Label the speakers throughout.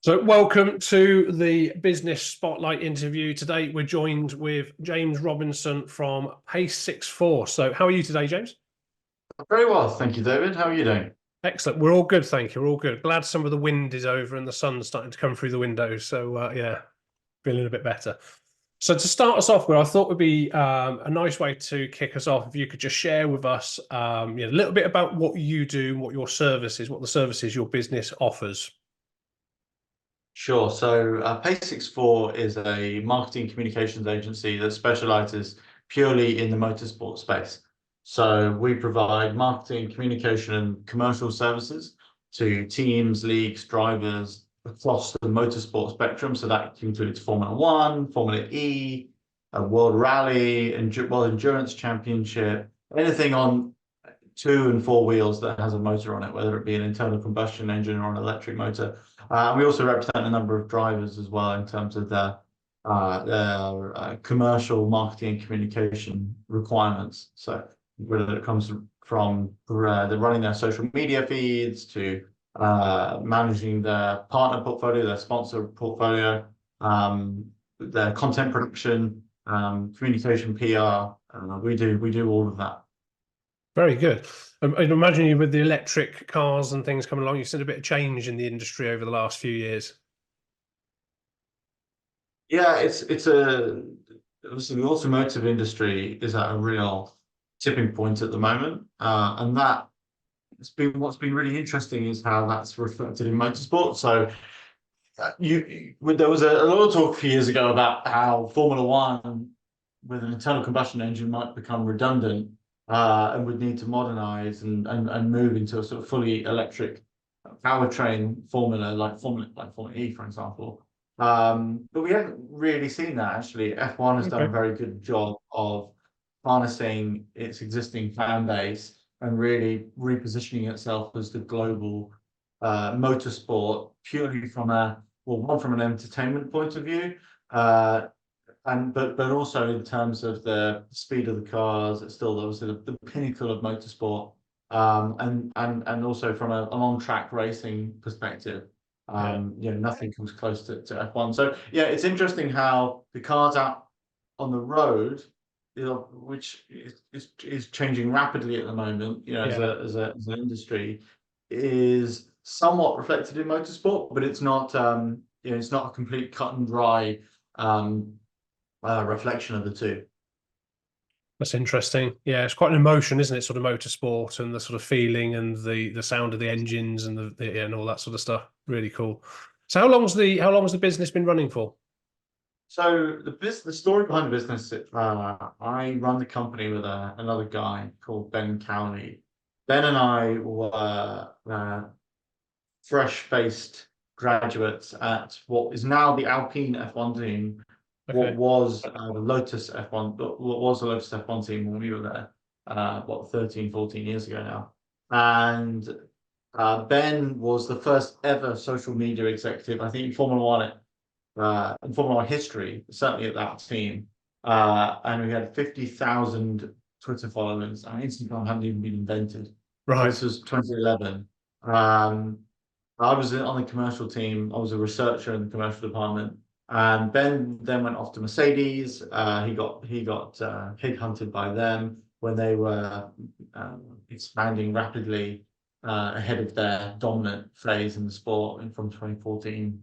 Speaker 1: So, welcome to the Business Spotlight interview. Today, we're joined with James Robinson from Pace 64. So, how are you today, James?
Speaker 2: Very well, thank you, David. How are you doing?
Speaker 1: Excellent. We're all good, thank you. We're all good. Glad some of the wind is over and the sun's starting to come through the windows. So, yeah, feeling a bit better. So, to start us off with, I thought would be a nice way to kick us off if you could just share with us a little bit about what you do, what your service is, what the services your business offers.
Speaker 2: Sure. So, Pace64 is a marketing communications agency that specializes purely in the motorsport space. So, we provide marketing, communication, and commercial services to teams, leagues, drivers across the motorsport spectrum. So, that includes Formula One, Formula E, a World Rally, and World Endurance Championship, anything on two and four wheels that has a motor on it, whether it be an internal combustion engine or an electric motor. And we also represent a number of drivers as well in terms of their commercial marketing and communication requirements. So whether it comes from the running their social media feeds to managing their partner portfolio, their sponsor portfolio, their content production, communication, PR. We do all of that.
Speaker 1: Very good. I'd imagine you with the electric cars and things coming along, you've seen a bit of change in the industry over the last few years.
Speaker 2: Yeah, it's obviously the automotive industry is at a real tipping point at the moment, and that what's been really interesting is how that's reflected in motorsport. So there was a lot of talk a few years ago about how Formula One with an internal combustion engine might become redundant, and would need to modernize and move into a sort of fully electric powertrain formula like Formula E, for example. But we haven't really seen that actually. F1 has done a
Speaker 1: Okay.
Speaker 2: very good job of harnessing its existing fan base and really repositioning itself as the global motorsport purely from an entertainment point of view, but also in terms of the speed of the cars. It's still obviously the pinnacle of motorsport, and also from an on-track racing perspective.
Speaker 1: Yeah.
Speaker 2: Nothing comes close to F1. So yeah, it's interesting how the cars out on the road, which is changing rapidly at the moment, as
Speaker 1: Yeah.
Speaker 2: an industry, is somewhat reflected in motorsport, but it's not it's not a complete cut and dry reflection of the two.
Speaker 1: That's interesting. Yeah, it's quite an emotion, isn't it? Sort of motorsport and the sort of feeling and the sound of the engines and and all that sort of stuff. Really cool. So how long has the business been running for?
Speaker 2: So the story behind the business, I run the company with another guy called Ben Cowley. Ben and I were fresh-faced graduates at what is now the Alpine F1 team, what
Speaker 1: Okay.
Speaker 2: was the Lotus F1, what was the Lotus F1 team when we were there, 13, 14 years ago now. And Ben was the first ever social media executive, I think, in Formula One history, certainly at that team. And we had 50,000 Twitter followers, and Instagram hadn't even been invented. So
Speaker 1: Right.
Speaker 2: this was 2011. I was on the commercial team. I was a researcher in the commercial department. And Ben then went off to Mercedes. He got headhunted by them when they were expanding rapidly, ahead of their dominant phase in the sport, and from 2014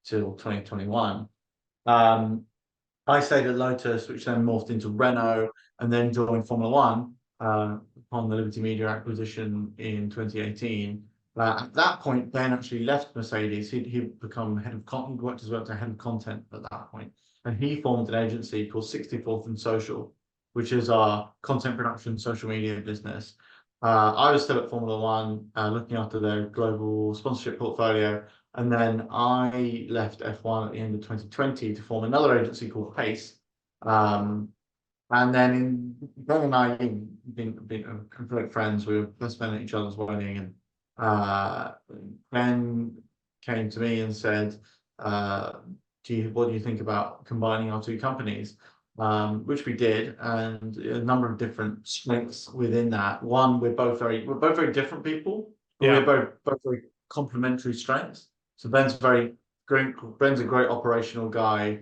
Speaker 2: till 2021. Um, I stayed at Lotus, which then morphed into Renault, and then joined Formula One upon the Liberty Media acquisition in 2018. At that point, Ben actually left Mercedes. He'd become head of content, worked his way up to head of content at that point, and he formed an agency called 64th and Social, which is our content production, social media business. I was still at Formula One, looking after their global sponsorship portfolio, and then I left F1 at the end of 2020 to form another agency called Pace. And then Ben and I been great friends. We were best men at each other's wedding, and Ben came to me and said, what do you think about combining our two companies? Which we did, and a number of different strengths within that. One, we're both very different people, but we're
Speaker 1: Yeah.
Speaker 2: both very complementary strengths. So Ben's very Ben's a great operational guy.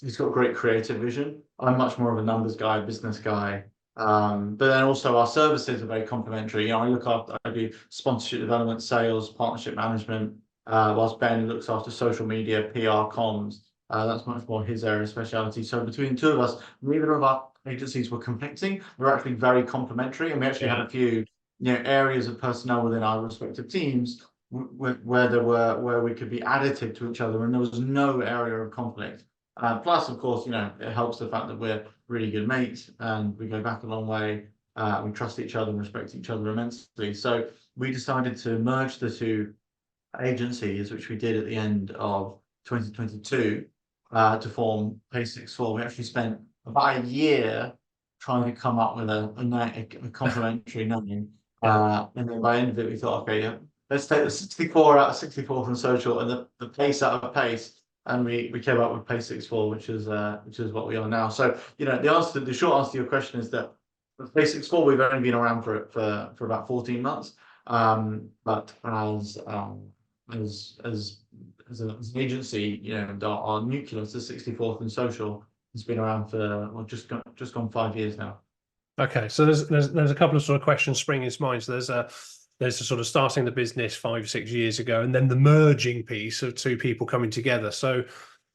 Speaker 2: He's got great creative vision. I'm much more of a numbers guy, business guy. But then also our services are very complementary. You know, I do sponsorship development, sales, partnership management, whilst Ben looks after social media, PR, comms. That's much more his area of speciality. So between the two of us, neither of our agencies were conflicting. We're actually very complementary, and we actually had a few, areas of personnel within our respective teams where we could be additive to each other, and there was no area of conflict. Plus, of course, it helps the fact that we're really good mates and we go back a long way. We trust each other and respect each other immensely. So we decided to merge the two agencies, which we did at the end of 2022, to form Pay64. We actually spent about a year trying to come up with a complementary name. And then by the end of it, we thought, okay, yeah, let's take the 64 out of 64 from social and the pace out of pace. And we came up with Pay64, which is what we are now. So, the short answer to your question is that with Pay64, we've only been around for about 14 months. But as an agency, our nucleus, the 64th and social, has been around for just gone 5 years now.
Speaker 1: Okay, so there's a couple of sort of questions springing to mind. So there's the sort of starting the business 5-6 years ago, and then the merging piece of two people coming together. So,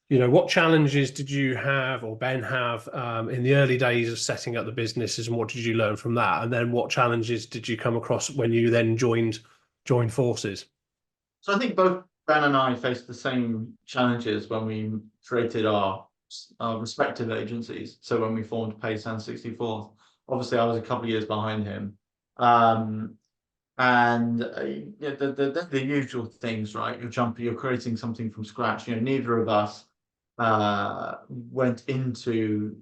Speaker 1: what challenges did you have or Ben have in the early days of setting up the businesses, and what did you learn from that? And then what challenges did you come across when you then joined forces?
Speaker 2: So I think both Ben and I faced the same challenges when we created our respective agencies. So when we formed Pace and 64th, obviously I was a couple of years behind him. And the usual things, right? You're creating something from scratch. Neither of us went into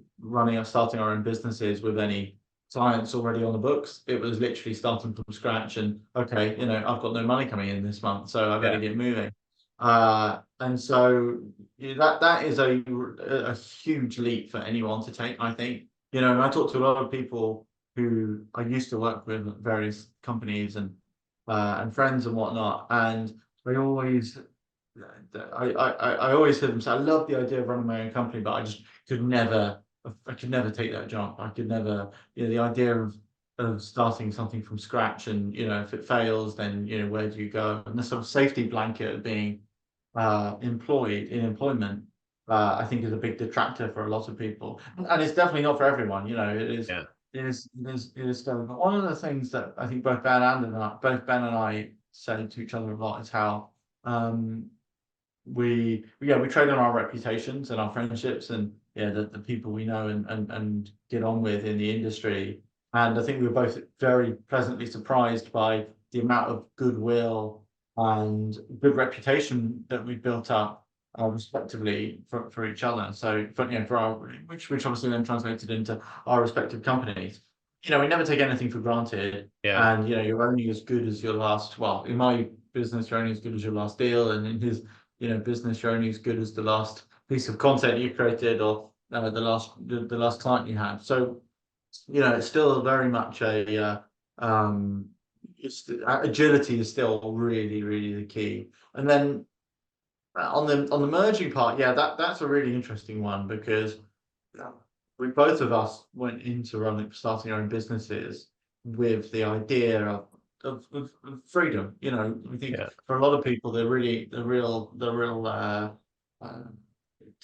Speaker 2: starting our own businesses with any clients already on the books. It was literally starting from scratch, and okay, I've got no money coming in this month, so I better get moving. And so that is a huge leap for anyone to take, I think. And I talk to a lot of people who I used to work with at various companies and friends and whatnot, and I always hear them say, I love the idea of running my own company, but I just could never take that jump. I could never, the idea of starting something from scratch, and if it fails, then where do you go? And the sort of safety blanket of being employed in employment, I think, is a big detractor for a lot of people, and it's definitely not for everyone. It is. Yeah. It is still. But one of the things that I think both Ben and I said to each other a lot is how we trade on our reputations and our friendships, and the people we know and get on with in the industry. And I think we were both very pleasantly surprised by the amount of goodwill and good reputation that we built up respectively for each other. So for our which obviously then translated into our respective companies. We never take anything for granted. Yeah. And you're only as good as your last. Well, in my business, you're only as good as your last deal, and in his business, you're only as good as the last piece of content you created, or the last client you had. So it's still very much agility is still really, really the key. And then on the merging part, that's a really interesting one, because both of us went into starting our own businesses with the idea of freedom. We think for a lot of people, the real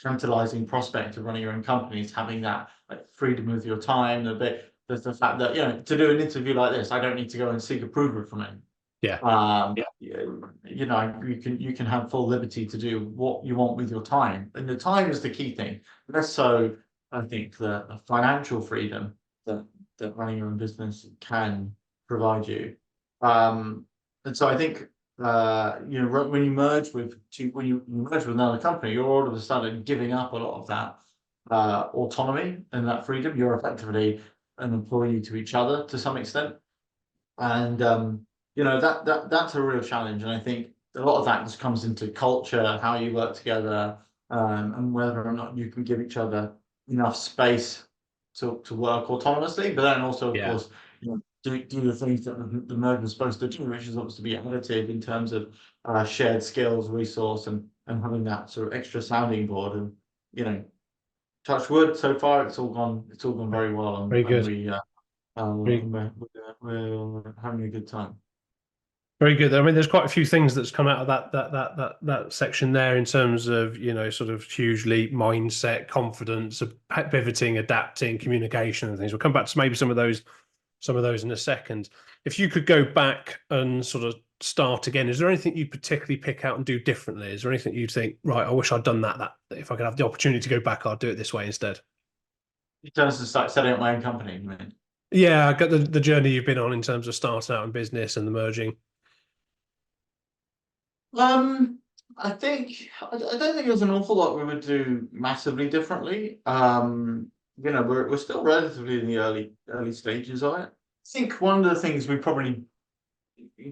Speaker 2: tantalizing prospect of running your own company is having that freedom with your time. There's the fact that to do an interview like this, I don't need to go and seek approval from it. Yeah. You can have full liberty to do what you want with your time, and the time is the key thing. Less so, I think, the financial freedom that running your own business can provide you. And so I think when you merge with another company, you're all of a sudden giving up a lot of that autonomy and that freedom. You're effectively an employee to each other to some extent, and that's a real challenge. And I think a lot of that just comes into culture, how you work together, and whether or not you can give each other enough space to work autonomously, but then also, of course, do the things that the merger is supposed to do, which is obviously be additive in terms of shared skills, resource, and and having that sort of extra sounding board. And touch wood, so far it's all gone very well,
Speaker 1: Very
Speaker 2: and
Speaker 1: good. Very,
Speaker 2: we're having a good time.
Speaker 1: very good. I mean, there's quite a few things that's come out of that section there in terms of, sort of hugely mindset, confidence, pivoting, adapting, communication, and things. We'll come back to maybe some of those in a second. If you could go back and sort of start again, is there anything you particularly pick out and do differently? Is there anything you think, right, I wish I'd done that if I could have the opportunity to go back, I'd do it this way instead?
Speaker 2: In terms of start setting up my own company, you mean?
Speaker 1: Yeah, I got the journey you've been on in terms of starting out in business and the merging.
Speaker 2: I don't think there's an awful lot we would do massively differently. We're still relatively in the early stages of it. I think one of the things we probably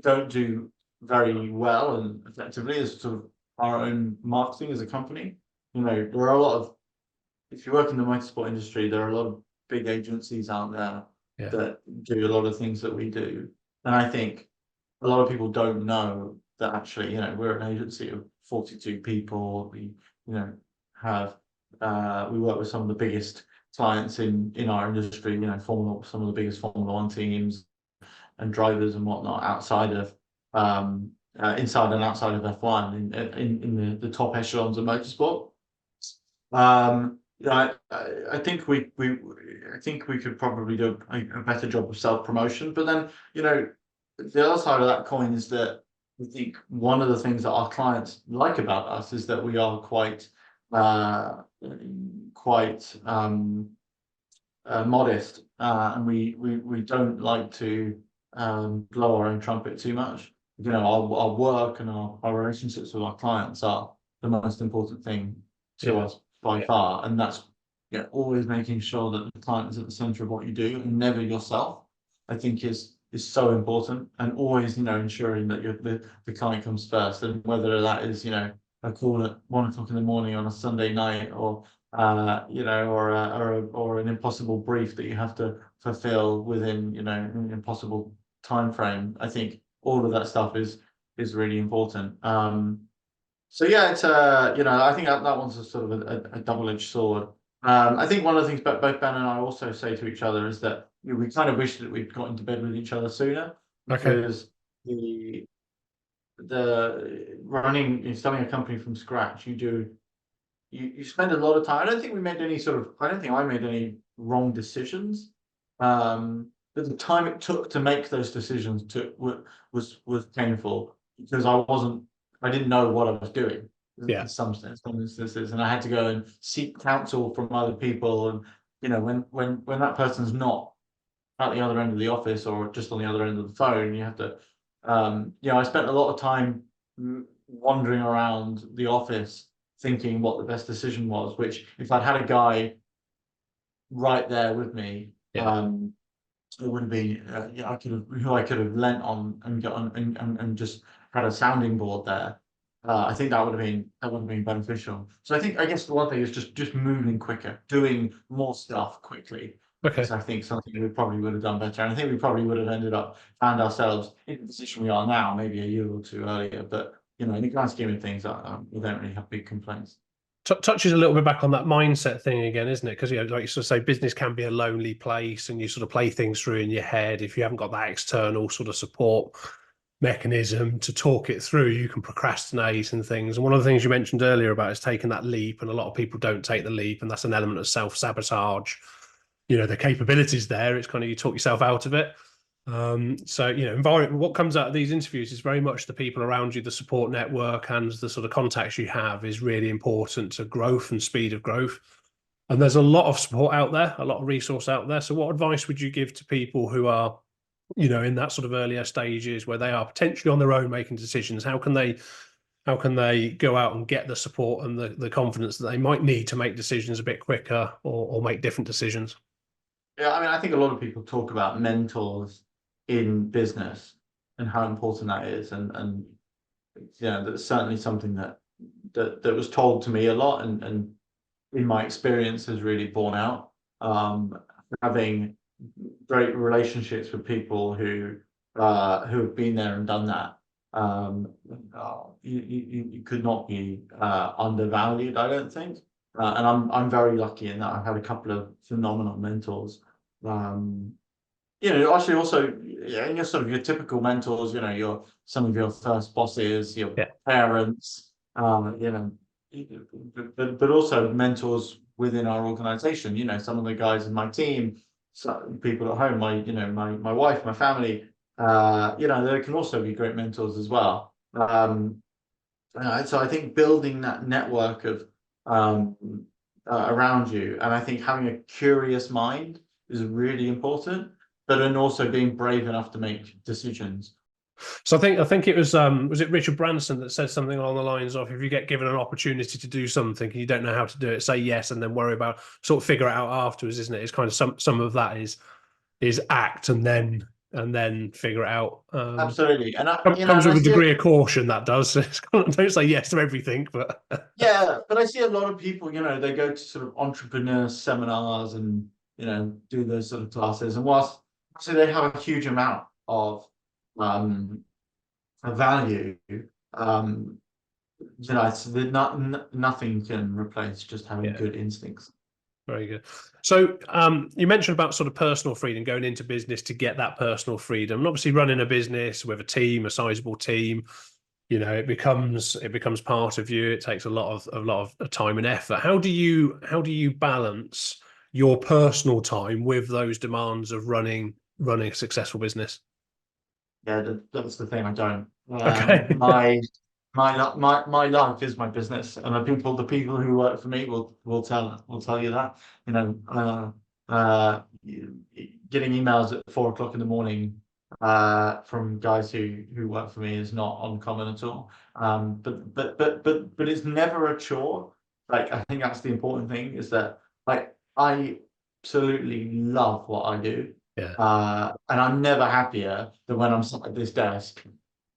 Speaker 2: don't do very well and effectively is sort of our own marketing as a company. There are a lot of, if you work in the motorsport industry, there are a lot of big agencies out there
Speaker 1: Yeah.
Speaker 2: that do a lot of things that we do. And I think a lot of people don't know that actually, we're an agency of 42 people. We, have we work with some of the biggest clients in our industry, some of the biggest Formula One teams and drivers and whatnot inside and outside of F1 in the top echelons of motorsport. I think I think we could probably do a better job of self-promotion. But then, the other side of that coin is that I think one of the things that our clients like about us is that we are quite modest, and we don't like to blow our own trumpet too much. Our work and our relationships with our clients are the most important thing to us by far, and that's always making sure that the client is at the center of what you do and never yourself. I think is so important, and always ensuring that the client comes first, and whether that is a call at 1 o'clock in the morning on a Sunday night, or or an impossible brief that you have to fulfill within an impossible time frame. I think all of that stuff is really important. So yeah, it's I think that one's a sort of a double-edged sword. I think one of the things both Ben and I also say to each other is that we kind of wish that we'd got into bed with each other sooner, because the starting a company from scratch, you spend a lot of time. I don't think I made any wrong decisions. But the time it took to make those decisions was painful, because I didn't know what I was doing in some instances, and I had to go and seek counsel from other people. And when that person's not at the other end of the office or just on the other end of the phone, you have to. I spent a lot of time wandering around the office thinking what the best decision was. Which, if I'd had a guy right there with me, it would have been I could have lent on and got on and just had a sounding board there. I think that would have been beneficial. So I guess the one thing is just moving quicker, doing more stuff quickly. Because I think something we probably would have done better, and I think we probably would have found ourselves in the position we are now, maybe a year or two earlier. But in the grand scheme of things, we don't really have big complaints.
Speaker 1: Touches a little bit back on that mindset thing again, isn't it? Because like you sort of say, business can be a lonely place, and you sort of play things through in your head. If you haven't got that external sort of support mechanism to talk it through, you can procrastinate and things. And one of the things you mentioned earlier about is taking that leap, and a lot of people don't take the leap, and that's an element of self-sabotage. The capabilities there, it's kind of you talk yourself out of it. So environment, what comes out of these interviews is very much the people around you, the support network, and the sort of contacts you have is really important to growth and speed of growth. And there's a lot of support out there, a lot of resource out there. So what advice would you give to people who are in that sort of earlier stages where they are potentially on their own making decisions? How can they go out and get the support and the confidence that they might need to make decisions a bit quicker, or make different decisions?
Speaker 2: Yeah, I mean, I think a lot of people talk about mentors in business and how important that is, and that's certainly something that was told to me a lot, and in my experience has really borne out. Having great relationships with people who have been there and done that you could not be undervalued, I don't think. And I'm very lucky in that I've had a couple of phenomenal mentors. Um, actually also, yeah, and you're sort of your typical mentors, your some of your first bosses, your
Speaker 1: Yeah.
Speaker 2: parents, but also mentors within our organization. Some of the guys in my team, some people at home, my wife, my family, they can also be great mentors as well. So I think building that network of um, around you, and I think having a curious mind is really important, but then also being brave enough to make decisions.
Speaker 1: So I think it was it Richard Branson that said something along the lines of, if you get given an opportunity to do something and you don't know how to do it, say yes and then worry about, sort of figure it out afterwards, isn't it? It's kind of some of that is act and then figure it out.
Speaker 2: Absolutely, and
Speaker 1: Comes
Speaker 2: and I
Speaker 1: with a
Speaker 2: see it.
Speaker 1: degree of caution, that does. It's kind of, don't say yes to everything, but
Speaker 2: Yeah, but I see a lot of people. They go to sort of entrepreneur seminars and do those sort of classes, and whilst so they have a huge amount um, of value, um, it's nothing can replace just having
Speaker 1: yeah.
Speaker 2: good instincts.
Speaker 1: Very good. So you mentioned about sort of personal freedom, going into business to get that personal freedom. And obviously running a business with a team, a sizable team, it becomes part of you. It takes a lot of time and effort. How do you balance your personal time with those demands of running a successful business?
Speaker 2: Yeah, that's the thing. I don't.
Speaker 1: Okay.
Speaker 2: My life is my business, and the people who work for me will tell you that. Getting emails at 4 o'clock in the morning from guys who work for me is not uncommon at all. But it's never a chore. Like, I think that's the important thing, is that, like, I absolutely love what I do.
Speaker 1: Yeah.
Speaker 2: And I'm never happier than when I'm sat at this desk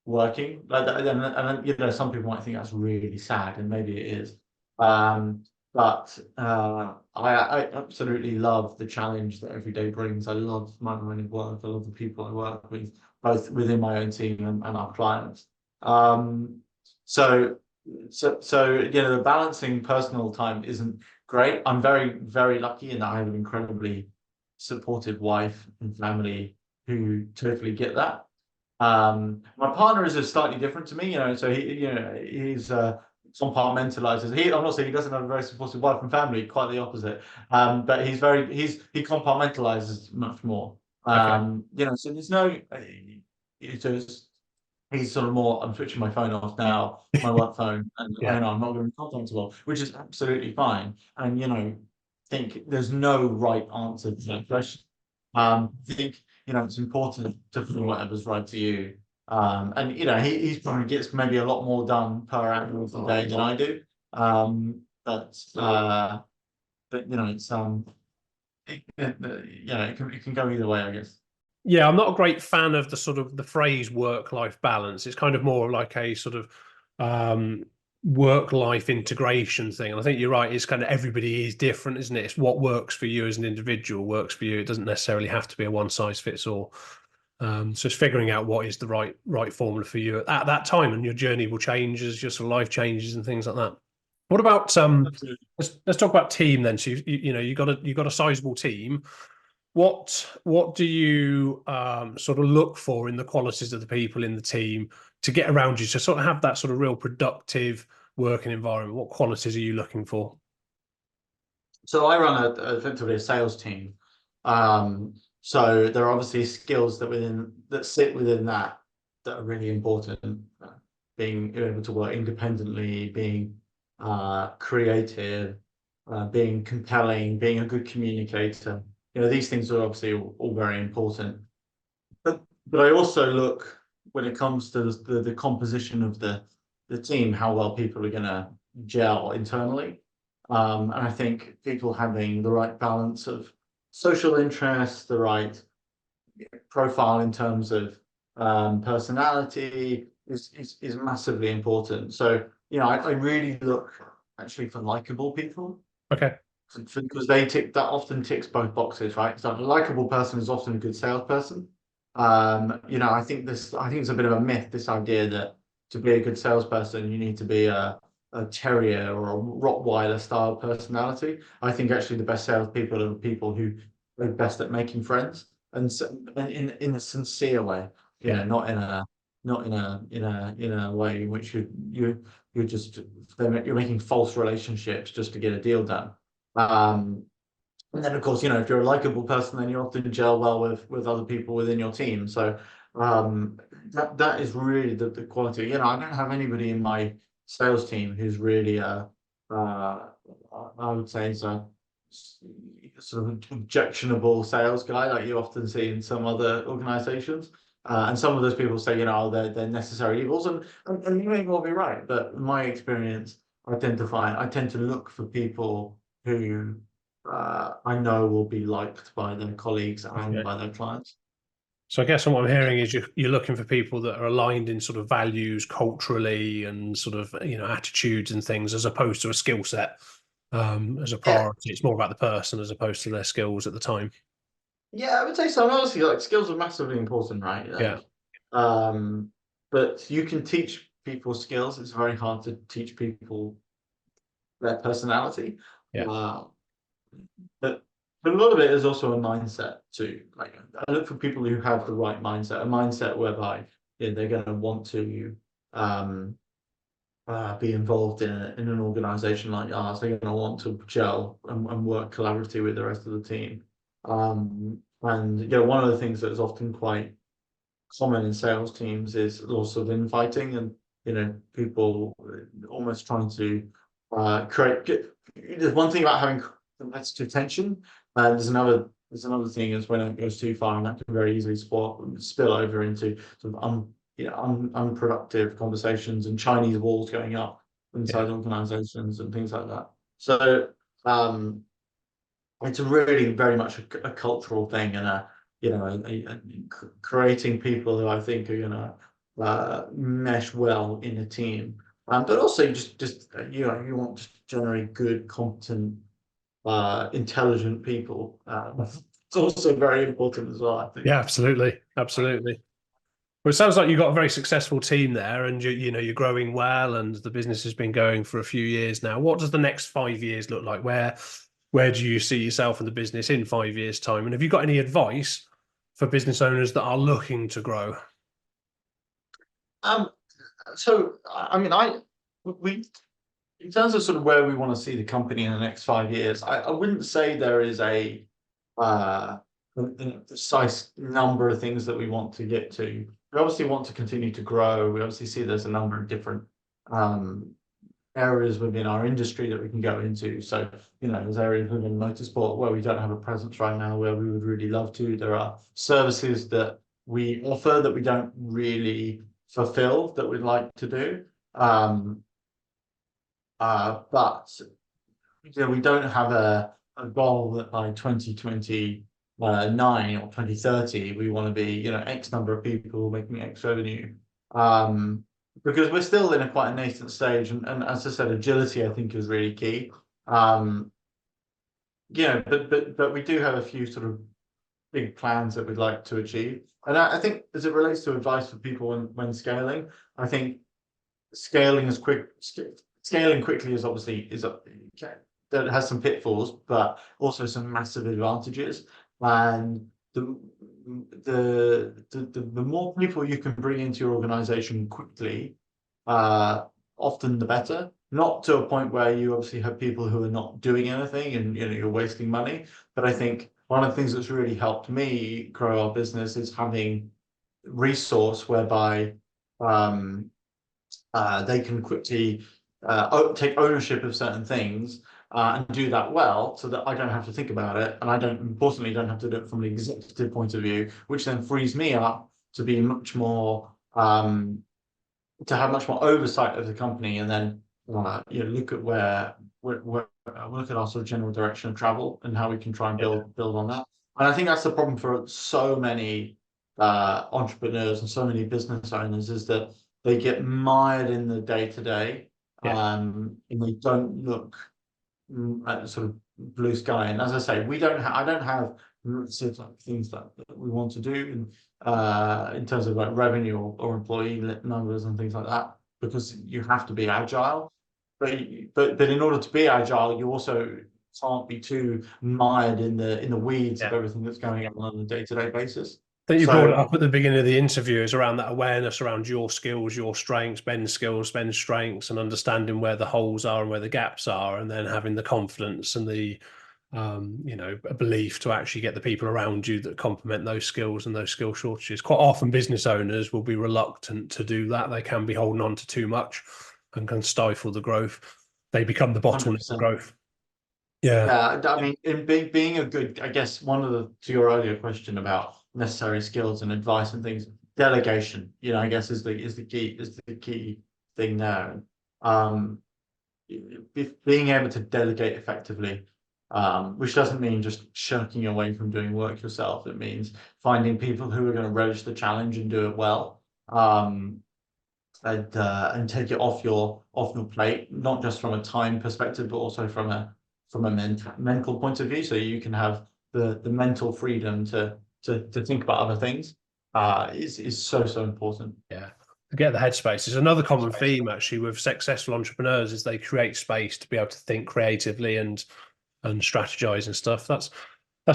Speaker 2: working like that. And some people might think that's really sad, and maybe it is. But I absolutely love the challenge that every day brings. I love my line of work. I love the people I work with, both within my own team and our clients. Um, so the balancing personal time isn't great. I'm very, very lucky in that I have an incredibly supportive wife and family who totally get that. My partner is just slightly different to me, so he's compartmentalizes. I'm not saying he doesn't have a very supportive wife and family, quite the opposite. But he compartmentalizes much more.
Speaker 1: Okay.
Speaker 2: So there's no, it's just, he's sort of more, I'm switching my phone off now, my work phone, and
Speaker 1: Yeah.
Speaker 2: I'm not going to be contactable, which is absolutely fine. And think there's no right answer to that question. I think it's important to do whatever's right for you. And he probably gets maybe a lot more done per hour of the day than I do. But it's it can go either way, I guess.
Speaker 1: Yeah, I'm not a great fan of the sort of the phrase work-life balance. It's kind of more like a sort of um, work-life integration thing. And I think you're right. It's kind of, everybody is different, isn't it? It's what works for you as an individual works for you. It doesn't necessarily have to be a one size fits all. So it's figuring out what is the right formula for you at that time, and your journey will change as your sort of life changes and things like that. What about
Speaker 2: Absolutely.
Speaker 1: let's talk about team then. So you got a sizable team. What do you sort of look for in the qualities of the people in the team to get around you to sort of have that sort of real productive working environment? What qualities are you looking for?
Speaker 2: So I run effectively a sales team. So there are obviously skills that sit within that are really important. Being able to work independently, being creative, being compelling, being a good communicator. These things are obviously all very important. But I also look, when it comes to the composition of the team, how well people are going to gel internally. And I think people having the right balance of social interests, the right profile in terms of personality is massively important. So, I really look actually for likable people,
Speaker 1: Okay.
Speaker 2: because that often ticks both boxes, right? So a likable person is often a good salesperson. You know, I think it's a bit of a myth, this idea that to be a good salesperson, you need to be a terrier or a Rottweiler style personality. I think actually the best salespeople are the people who are best at making friends, and so, and in a sincere way, you
Speaker 1: Yeah.
Speaker 2: know, not in a in a way in which you're just you're making false relationships just to get a deal done. Um, and then, of course, you know, if you're a likable person, then you often gel well with other people within your team. So that is really the quality. You know, I don't have anybody in my sales team who's really I would say is a sort of objectionable sales guy like you often see in some other organizations. And some of those people say, you know, they're necessary evils, and you may well be right. But in my experience, I tend to look for people who I know will be liked by their colleagues and
Speaker 1: Okay.
Speaker 2: by their clients.
Speaker 1: So I guess what I'm hearing is you're looking for people that are aligned in sort of values culturally and sort of, you know, attitudes and things, as opposed to a skill set as a
Speaker 2: Yeah,
Speaker 1: priority. It's more about the person as opposed to their skills at the time.
Speaker 2: yeah, I would say so. And obviously, like skills are massively important, right?
Speaker 1: Yeah.
Speaker 2: Um, but you can teach people skills. It's very hard to teach people their personality.
Speaker 1: Yeah.
Speaker 2: Uh, but a lot of it is also a mindset too. Like I look for people who have the right mindset, a mindset whereby they're going to want to um, be involved in an organization like ours. They're going to want to gel and work collaboratively with the rest of the team. And you know, one of the things that is often quite common in sales teams is lots of infighting and you know people almost trying to create. There's one thing about having competitive tension. There's another thing is when it goes too far, and that can very easily spill over into sort of unproductive conversations and Chinese walls going up
Speaker 1: Yeah.
Speaker 2: inside organizations and things like that. So it's really very much a cultural thing and a you know creating people who I think are gonna mesh well in a team. But also just you know you want to generate good, competent, intelligent people. It's also very important as well, I think.
Speaker 1: Yeah, absolutely. Absolutely. Well, it sounds like you've got a very successful team there, and you know you're growing well, and the business has been going for a few years now. What does the next 5 years look like? Where do you see yourself in the business in 5 years' time? And have you got any advice for business owners that are looking to grow?
Speaker 2: Um, so I mean, we in terms of sort of where we want to see the company in the next 5 years, I wouldn't say there is uh, a precise number of things that we want to get to. We obviously want to continue to grow. We obviously see there's a number of different um, areas within our industry that we can go into. So, you know, there's areas within motorsport where we don't have a presence right now, where we would really love to. There are services that we offer that we don't really fulfill that we'd like to do. But you know, we don't have a goal that by 2029 or 2030 we want to be, you know, X number of people making X revenue. Because we're still in a quite a nascent stage, and as I said, agility I think is really key. Um, yeah, but we do have a few sort of big plans that we'd like to achieve. And I think as it relates to advice for people when scaling, I think scaling quickly is obviously okay, that has some pitfalls, but also some massive advantages. And the more people you can bring into your organization quickly, uh, often the better. Not to a point where you obviously have people who are not doing anything and you know you're wasting money. But I think one of the things that's really helped me grow our business is having resource whereby um, they can quickly take ownership of certain things and do that well so that I don't have to think about it and I don't importantly don't have to do it from an executive point of view, which then frees me up to be much more to have much more oversight of the company and then you know look at where look at our sort of general direction of travel and how we can try and
Speaker 1: Yeah.
Speaker 2: build on that. And I think that's the problem for so many entrepreneurs and so many business owners is that they get mired in the day to day
Speaker 1: Yeah.
Speaker 2: and they don't look at sort of blue sky. And as I say, I don't have sort of like things that we want to do in terms of like revenue or employee numbers and things like that, because you have to be agile. But in order to be agile, you also can't be too mired in the weeds of
Speaker 1: Yeah.
Speaker 2: everything that's going on a day-to-day basis.
Speaker 1: I think you brought it
Speaker 2: So
Speaker 1: up at the beginning of the interview is around that awareness around your skills, your strengths, Ben's skills, Ben's strengths, and understanding where the holes are and where the gaps are, and then having the confidence and the a belief to actually get the people around you that complement those skills and those skill shortages. Quite often, business owners will be reluctant to do that. They can be holding on to too much and can stifle the growth. They become the bottleneck of
Speaker 2: 100%.
Speaker 1: growth. Yeah,
Speaker 2: Yeah, I mean, in being a good, I guess one of the to your earlier question about necessary skills and advice and things, delegation, I guess is the key thing there. Um, Being able to delegate effectively, which doesn't mean just shirking away from doing work yourself. It means finding people who are going to relish the challenge and do it well. And take it off your plate, not just from a time perspective, but also from a mental point of view, so you can have the mental freedom to think about other things. Is so important.
Speaker 1: yeah. To get the headspace is another common theme actually with successful entrepreneurs is they create space to be able to think creatively and strategize and stuff. That's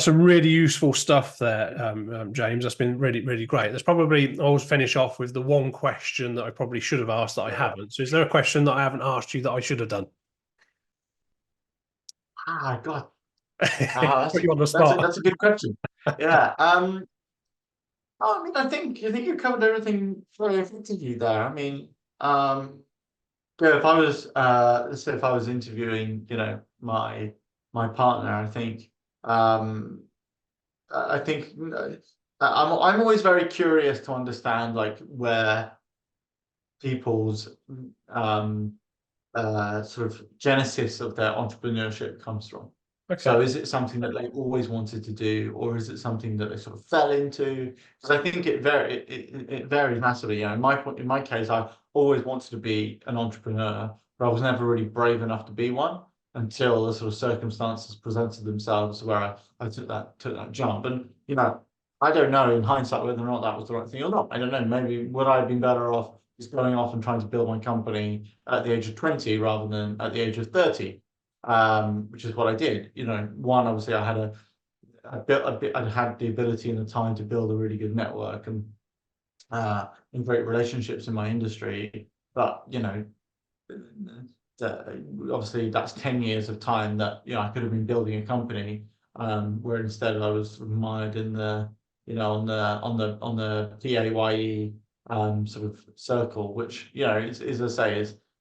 Speaker 1: some really useful stuff there, James. That's been really, really great. There's probably, I always finish off with the one question that I probably should have asked that I haven't. So is there a question that I haven't asked you that I should have done?
Speaker 2: God,
Speaker 1: Put you on the spot.
Speaker 2: that's a good question. Yeah. I mean, I think you covered everything very effectively there. I mean, yeah, if I was let's say if I was interviewing, my partner, um I think I'm always very curious to understand like where people's um sort of genesis of their entrepreneurship comes from.
Speaker 1: Okay.
Speaker 2: So is it something that they always wanted to do, or is it something that they sort of fell into? Because I think it varies massively. In my case, I always wanted to be an entrepreneur, but I was never really brave enough to be one until the sort of circumstances presented themselves where I took that jump. And I don't know in hindsight whether or not that was the right thing or not. I don't know. Maybe would I have been better off just going off and trying to build my company at the age of 20 rather than at the age of 30, which is what I did. One, obviously, I'd had the ability and the time to build a really good network and great relationships in my industry. But obviously that's 10 years of time that I could have been building a company, where instead I was mired in the on the PAYE sort of circle, which is as I say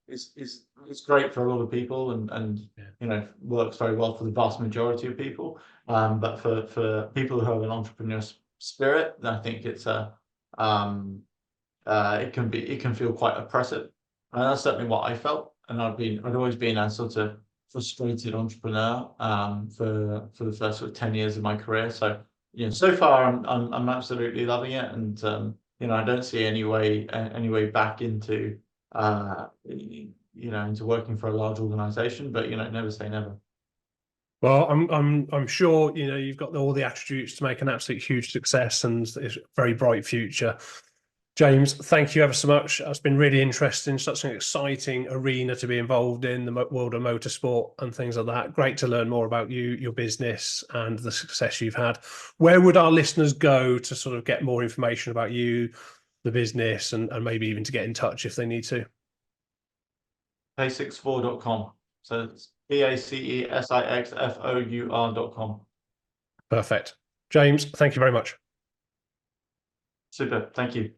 Speaker 2: is great for a lot of people and works very well for the vast majority of people. But for people who have an entrepreneur spirit, I think um it can feel quite oppressive. And that's certainly what I felt. And I'd always been a sort of frustrated entrepreneur for the first sort of 10 years of my career. So so far I'm absolutely loving it, and I don't see any way back into into working for a large organization. But never say never.
Speaker 1: Well, I'm sure you've got all the attributes to make an absolute huge success and it's a very bright future. James, thank you ever so much. It's been really interesting, such an exciting arena to be involved in, the world of motorsport and things like that. Great to learn more about you, your business, and the success you've had. Where would our listeners go to sort of get more information about you, the business, and maybe even to get in touch if they need to?
Speaker 2: Pay64.com. So it's PACESIXFOUR.com.
Speaker 1: Perfect. James, thank you very much.
Speaker 2: Super. Thank you.